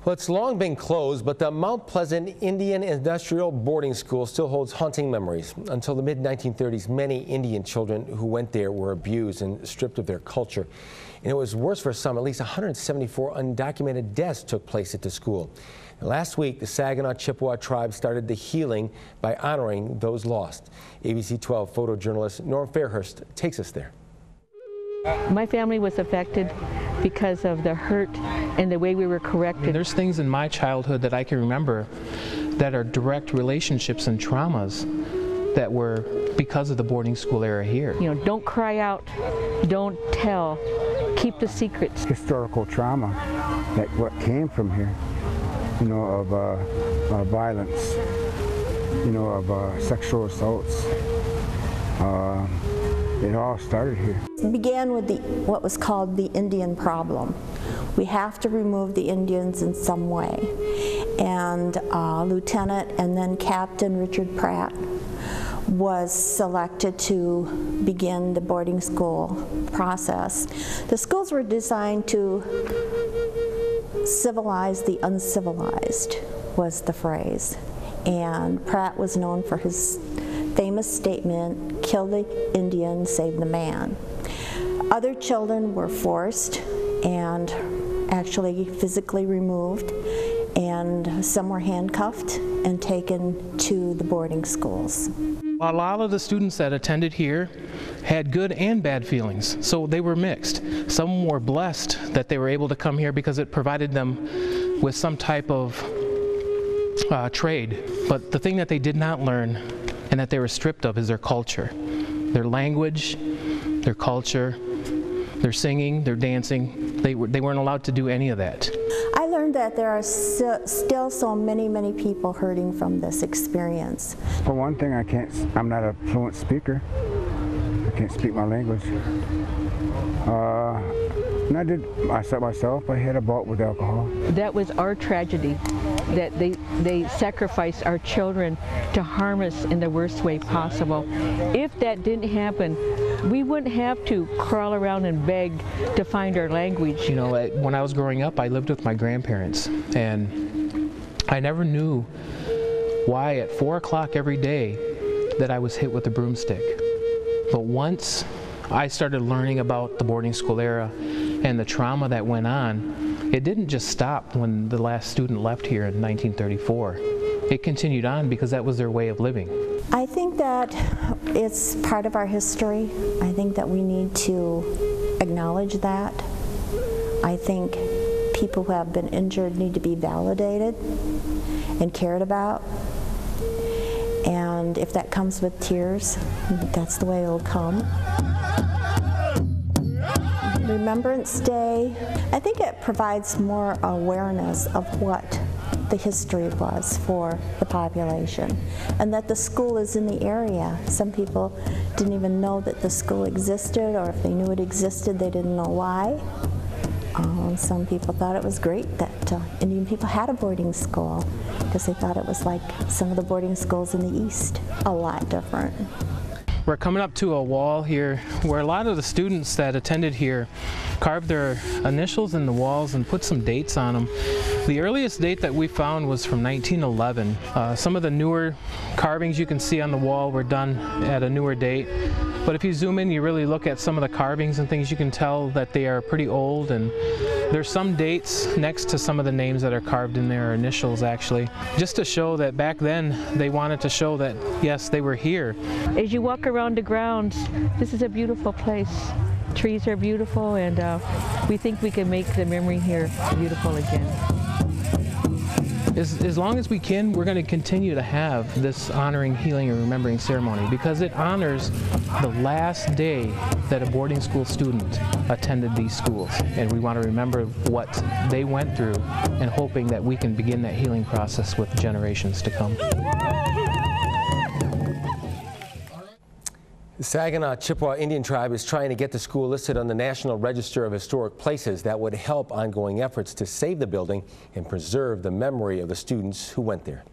Well, it's long been closed, but the Mount Pleasant Indian Industrial Boarding School still holds haunting memories. Until the mid-1930s, many Indian children who went there were abused and stripped of their culture. And it was worse for some. At least 174 undocumented deaths took place at the school. And last week, the Saginaw Chippewa tribe started the healing by honoring those lost. ABC 12 photojournalist Norm Fairhurst takes us there. My family was affected because of the hurt and the way we were corrected. There's things in my childhood that I can remember that are direct relationships and traumas that were because of the boarding school era here. You know, don't cry out, don't tell, keep the secrets. Historical trauma that what came from here, you know, of violence, you know, of sexual assaults. It all started here. It began with what was called the Indian problem. We have to remove the Indians in some way. And Lieutenant and then Captain Richard Pratt was selected to begin the boarding school process. The schools were designed to civilize the uncivilized, was the phrase. And Pratt was known for his famous statement, "Kill the Indian, save the man." Other children were forced and actually physically removed, and some were handcuffed and taken to the boarding schools. A lot of the students that attended here had good and bad feelings, so they were mixed. Some were blessed that they were able to come here because it provided them with some type of trade, but the thing that they did not learn and that they were stripped of is their culture, their language, their culture, their singing, their dancing. They weren't allowed to do any of that. I learned that there are still so many people hurting from this experience. For one thing, I'm not a fluent speaker. I can't speak my language. And I set myself, I had a bout with alcohol. That was our tragedy, that they sacrificed our children to harm us in the worst way possible. If that didn't happen, we wouldn't have to crawl around and beg to find our language. You know, when I was growing up, I lived with my grandparents, and I never knew why at 4 o'clock every day that I was hit with a broomstick. But once I started learning about the boarding school era and the trauma that went on, it didn't just stop when the last student left here in 1934. It continued on because that was their way of living. I think that it's part of our history. I think that we need to acknowledge that. I think people who have been injured need to be validated and cared about. And if that comes with tears, that's the way it'll come. Remembrance Day, I think it provides more awareness of what the history was for the population, and that the school is in the area. Some people didn't even know that the school existed, or if they knew it existed, they didn't know why. Some people thought it was great that Indian people had a boarding school, because they thought it was like some of the boarding schools in the East, a lot different. We're coming up to a wall here where a lot of the students that attended here carved their initials in the walls and put some dates on them. The earliest date that we found was from 1911. Some of the newer carvings you can see on the wall were done at a newer date. But if you zoom in, you really look at some of the carvings and things, you can tell that they are pretty old, and there's some dates next to some of the names that are carved in their initials, actually, just to show that back then they wanted to show that, yes, they were here. As you walk around the grounds, this is a beautiful place. Trees are beautiful, and we think we can make the memory here beautiful again. As long as we can, we're going to continue to have this honoring, healing, and remembering ceremony because it honors the last day that a boarding school student attended these schools. And we want to remember what they went through and hoping that we can begin that healing process with generations to come. The Saginaw Chippewa Indian Tribe is trying to get the school listed on the National Register of Historic Places. That would help ongoing efforts to save the building and preserve the memory of the students who went there.